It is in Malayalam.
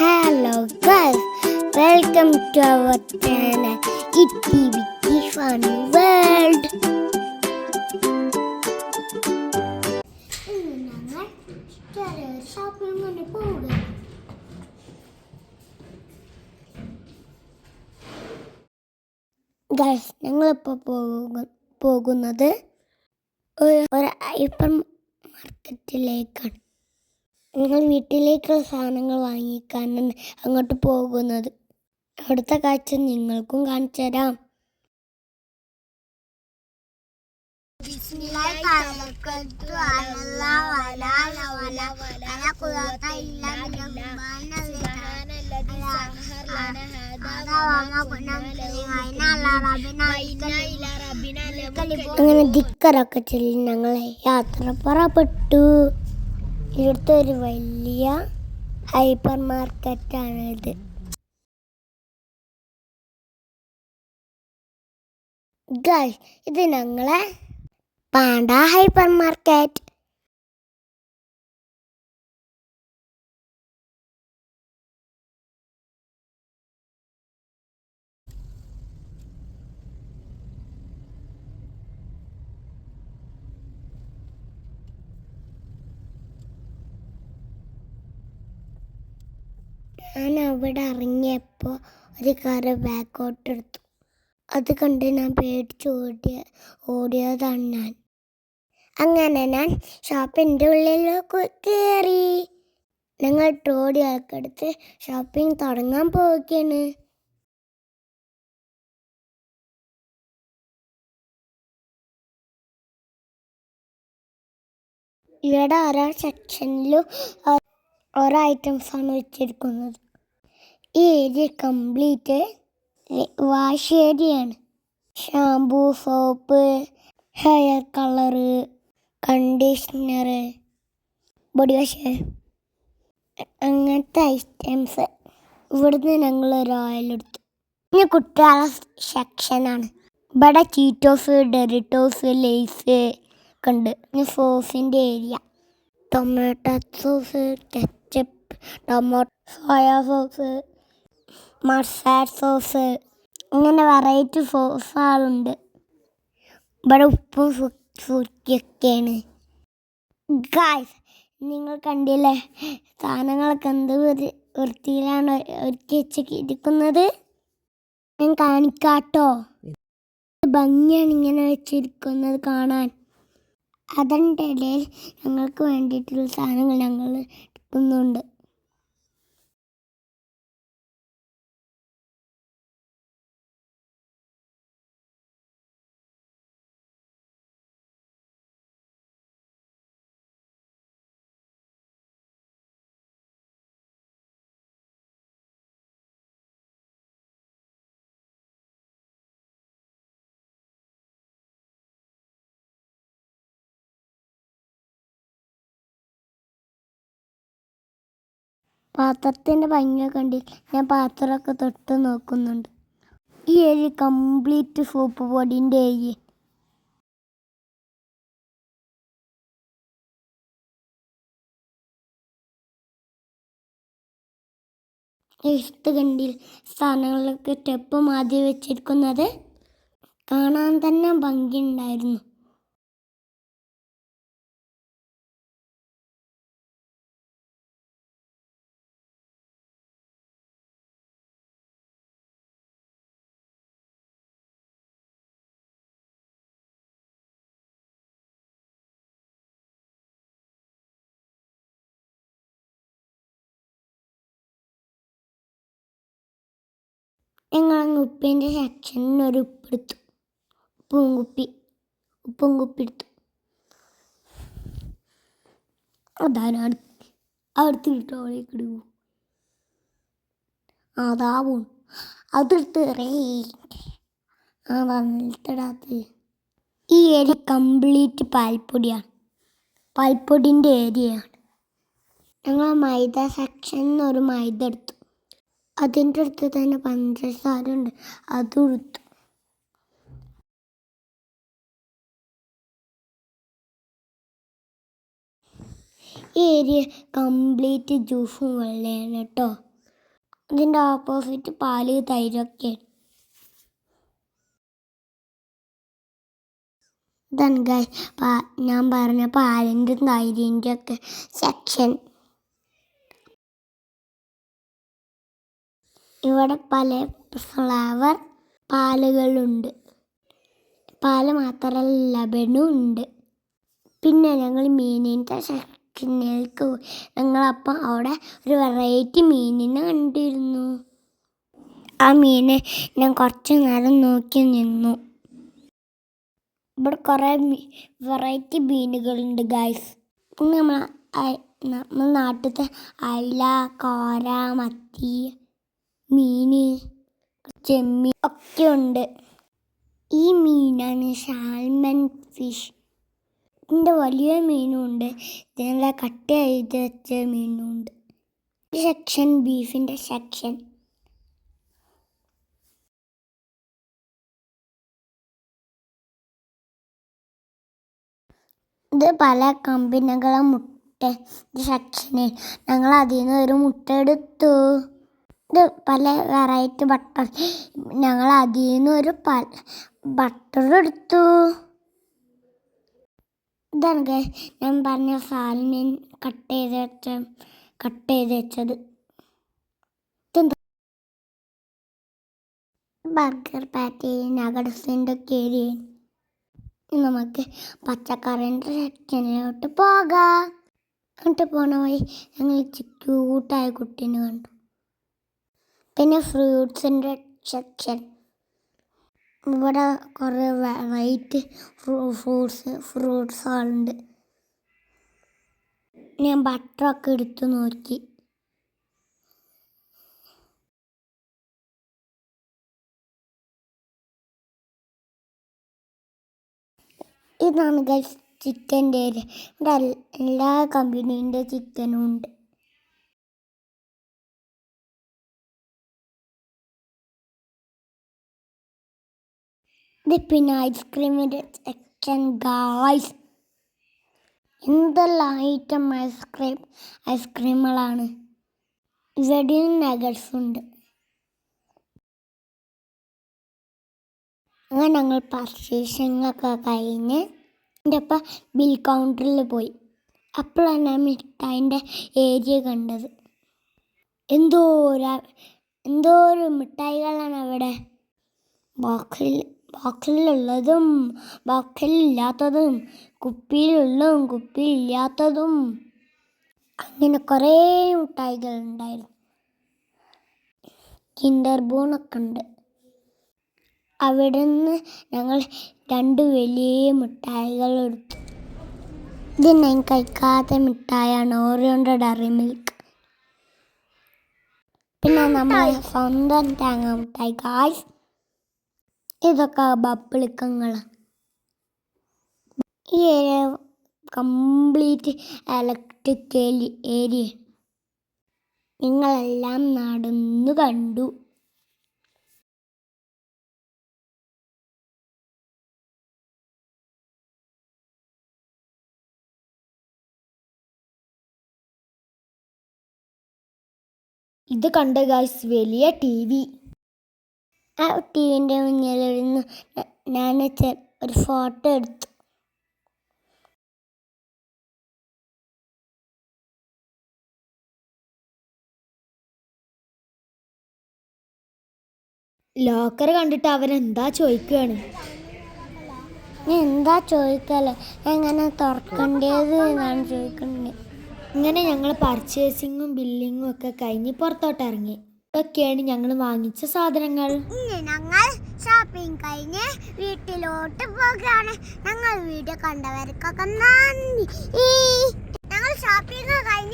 Hello guys, welcome to our channel Itty Bitty Fun World. ഇന്ന് ഞങ്ങൾ ചെറിയൊരു ഷോപ്പിങ്ങിന് പോകുക. ഗൈസ്, ഞങ്ങളിപ്പോൾ പോകുന്നത് ഒരു ഹൈപ്പർ മാർക്കറ്റിലേക്കാണ്. നിങ്ങൾ വീട്ടിലേക്കുള്ള സാധനങ്ങൾ വാങ്ങിക്കാനാണ് അങ്ങോട്ട് പോകുന്നത്. അവിടുത്തെ കാഴ്ച നിങ്ങൾക്കും കാണിച്ചു തരാം. അങ്ങനെ ദിക്കറൊക്കെ ചൊല്ലി ഞങ്ങളെ യാത്ര പുറപ്പെട്ടു. ഇവിടുത്തെ ഒരു വലിയ ഹൈപ്പർ മാർക്കറ്റാണിത്. ഗൈസ്, ഇത് ഞങ്ങളെ പാണ്ട ഹൈപ്പർ മാർക്കറ്റ്. ഞാൻ അവിടെ ഇറങ്ങിയപ്പോൾ ഒരു കാറ് ബാക്കോട്ട് എടുത്തു. അത് കണ്ട് ഞാൻ പേടിച്ച് ഓടിയതാണ് ഞാൻ. അങ്ങനെ ഞാൻ ഷോപ്പിൻ്റെ ഉള്ളിലേക്ക് കയറി. ഞങ്ങൾ ട്രോളിയൊക്കെ എടുത്ത് ഷോപ്പിംഗ് തുടങ്ങാൻ പോവുകയാണ്. ഇവിടെ ഓരോ സെക്ഷനിലും ഓരോ ഐറ്റംസാണ് വെച്ചിരിക്കുന്നത്. ഈ ഏരിയ കംപ്ലീറ്റ് വാഷ് ഏരിയയാണ്. Shampoo, soap, hair colour, conditioner, body wash, അങ്ങനത്തെ ഐറ്റംസ്. ഇവിടുന്ന് ഞങ്ങൾ ഒരു ഓയിൽ എടുത്തു. ഇനി കുട്ടികളുടെ സെക്ഷനാണ്. ഇവിടെ ചീറ്റോസ്, ഡെറിറ്റോസ്, ലേസ് ഒക്കെ ഉണ്ട്. ഇനി സോസിൻ്റെ area. Tomato sauce, ketchup, soya sauce, masala sauce, അങ്ങനെ വെറൈറ്റി സോസുകളുണ്ട്. ഇവിടെ ഉപ്പും സുക്കിയൊക്കെയാണ്. ഗായ്സ്, നിങ്ങൾ കണ്ടില്ലേ സാധനങ്ങളൊക്കെ എന്ത് വൃത്തിയിലാണ് ഒരുക്കി വെച്ചിരിക്കുന്നത്. ഞാൻ കാണിക്കാട്ടോ. ഭംഗിയാണ് ഇങ്ങനെ വെച്ചിരിക്കുന്നത് കാണാൻ. അതിൻ്റെ ഇടയിൽ ഞങ്ങൾക്ക് വേണ്ടിയിട്ടുള്ള സാധനങ്ങൾ ഞങ്ങൾ എടുക്കുന്നുണ്ട്. പാത്രത്തിൻ്റെ ഭംഗിയൊക്കെ കണ്ടി ഞാൻ പാത്രമൊക്കെ തൊട്ട് നോക്കുന്നുണ്ട്. ഈ ഏരിയ കംപ്ലീറ്റ് സോപ്പ് പൊടിൻ്റെ ഏരിയ. ഇഷ്ട കണ്ടിൽ സാധനങ്ങളൊക്കെ സ്റ്റെപ്പ് മാറ്റി വെച്ചിരിക്കുന്നത് കാണാൻ തന്നെ ഭംഗിയുണ്ടായിരുന്നു. ഞങ്ങളങ്ങ് ഉപ്പിൻ്റെ സെക്ഷനിൽ ഒരു ഉപ്പെടുത്തു. ഉപ്പും കുപ്പി എടുത്തു. അതാണ് അടുത്തിട്ട് അവിടേക്ക് ഇടുകൂ. അതാവും അതെടുത്ത് നിലത്തിടാത്തത്. ഈ ഏരിയ കംപ്ലീറ്റ് പാൽപ്പൊടിയാണ്. പാൽപ്പൊടിൻ്റെ ഏരിയയാണ്. ഞങ്ങൾ മൈദ സെക്ഷനിൽ ഒരു മൈദ എടുത്തു. അതിൻ്റെ അടുത്ത് തന്നെ പഞ്ചസാര ഉണ്ട്, അതും എടുത്തു. ഈ ഏരിയ കംപ്ലീറ്റ് ജ്യൂസും വെള്ളയാണ് കേട്ടോ. ഇതിൻ്റെ ഓപ്പോസിറ്റ് പാല് തൈരൊക്കെ. ഇതാണ് ഗൈസ് ഞാൻ പറഞ്ഞ പാലിൻ്റെ തൈരിൻ്റെ ഒക്കെ സെക്ഷൻ. ഇവിടെ പല ഫ്ലേവർ പാലുകളുണ്ട്. പാല് മാത്രമല്ല ലബനും ഉണ്ട്. പിന്നെ ഞങ്ങൾ മീനിൻ്റെ സെക്ഷനിലേക്ക് പോയി. ഞങ്ങളപ്പം അവിടെ ഒരു വെറൈറ്റി മീനിനെ കണ്ടിരുന്നു. ആ മീനെ ഞാൻ കുറച്ച് നേരം നോക്കി നിന്നു. ഇവിടെ കുറേ വെറൈറ്റി മീനുകളുണ്ട് ഗൈസ്. പിന്നെ നമ്മൾ നാട്ടിലത്തെ അയില, കോര, മത്തി, മീന്, ചെമ്മീൻ ഒക്കെ ഉണ്ട്. ഈ മീനാണ് സാൽമൺ ഫിഷ്. ഇതിൻ്റെ വലിയ മീനുണ്ട്, ഇതിനുള്ള കട്ട് ചെയ്ത് വെച്ച മീനുണ്ട്. ഈ സെക്ഷൻ ബീഫിൻ്റെ സെക്ഷൻ. ഇത് പല കമ്പനികളെ മുട്ട സെക്ഷനിൽ. ഞങ്ങൾ അതിൽ നിന്ന് ഒരു മുട്ട എടുത്തു. ഇത് പല വെറൈറ്റി ബട്ടർ. ഞങ്ങൾ അതിൽ നിന്ന് ഒരു ബട്ടർ എടുത്തു. ഇതാണ് ഞാൻ പറഞ്ഞ സാൽമൺ കട്ട് ചെയ്ത് വെച്ചത്. ബർഗർ പാറ്റി, നഗറ്റ്സിൻ്റെ ഒക്കെ ഏരിയ. നമുക്ക് പച്ചക്കറിൻ്റെ സെക്ഷനിലോട്ട് പോകാം. എന്നിട്ട് പോണ വഴി ഞങ്ങൾ ക്യൂട്ടായ കുട്ടീനെ കണ്ടു. പിന്നെ ഫ്രൂട്ട്സിൻ്റെ സെക്ഷൻ. ഇവിടെ കുറേ വെറൈറ്റി ഫ്രൂട്ട്സുകളുണ്ട്. ഞാൻ ബട്ടറൊക്കെ എടുത്തു നോക്കി. ഇതാണ് ഗൈസ് ചിക്കൻ്റെ ഏരിയ. ഇവിടെ എല്ലാ കമ്പനീൻ്റെ ചിക്കനും ഉണ്ട്. ഇത് പിന്നെ ഐസ്ക്രീമിൻ്റെ സെക്ഷൻ ഗായ്സ്. എന്തെല്ലാം ഐറ്റം ഐസ്ക്രീമുകളാണ്. ഇവിടെയും നഗറ്റ്സ് ഉണ്ട്. അങ്ങനെ ഞങ്ങൾ പർച്ചേസിങ്ങൊക്കെ കഴിഞ്ഞ് എൻ്റെ ഒപ്പം ബിൽ കൗണ്ടറിൽ പോയി. അപ്പോഴാണ് ഞാൻ മിഠായിൻ്റെ ഏരിയ കണ്ടത്. എന്തോരം മിഠായികളാണ് അവിടെ. ബോക്സിലുള്ളതും ബോക്സിലില്ലാത്തതും, കുപ്പിയിലുള്ളതും കുപ്പിയില്ലാത്തതും, അങ്ങനെ കുറേ മിഠായികളുണ്ടായിരുന്നു. കിൻഡർ ബൂണൊക്കെ ഉണ്ട്. അവിടെ നിന്ന് ഞങ്ങൾ 2 വലിയ മിഠായികൾ എടുത്തു. ഇത് ഞാൻ കഴിക്കാത്ത മിഠായാണ്, ഓറിയോൻ്റെ ഡയറി മിൽക്ക്. പിന്നെ നമ്മൾ സ്വന്തം തേങ്ങ മിഠായി ഗായ്സ്. ഇതൊക്കെ ബബിളിക്കങ്ങളാണ്. ഈ ഏരിയ കംപ്ലീറ്റ് ഇലക്ട്രിക് ഏരിയ. നിങ്ങളെല്ലാം നടന്നു കണ്ടു. ഇത് കണ്ട ഗായ്സ് വലിയ TV. ആ TVൻ്റെ മുന്നിലിരുന്ന് ഞാൻ ഒരു ഫോട്ടോ എടുത്തു. ലോക്കർ കണ്ടിട്ട് അവരെന്താ ചോദിക്കുകയാണ്. എന്താ ചോദിക്കല്ലേ, എങ്ങനെ തുറക്കേണ്ടത് എന്നാണ് ചോദിക്കുന്നത്. ഇങ്ങനെ ഞങ്ങൾ പർച്ചേസിങ്ങും ബില്ലിങ്ങും ഒക്കെ കഴിഞ്ഞ് പുറത്തോട്ട് ഇറങ്ങി. ഇതൊക്കെയാണ് ഞങ്ങൾ വാങ്ങിച്ച സാധനങ്ങൾ. ഞങ്ങൾ ഷോപ്പിംഗ് കഴിഞ്ഞ് വീട്ടിലോട്ട് പോകുകയാണ്. ഞങ്ങൾ വീഡിയോ കണ്ടവർക്കൊക്കെ നന്ദി. ഞങ്ങൾ ഷോപ്പിംഗ് കഴിഞ്ഞ്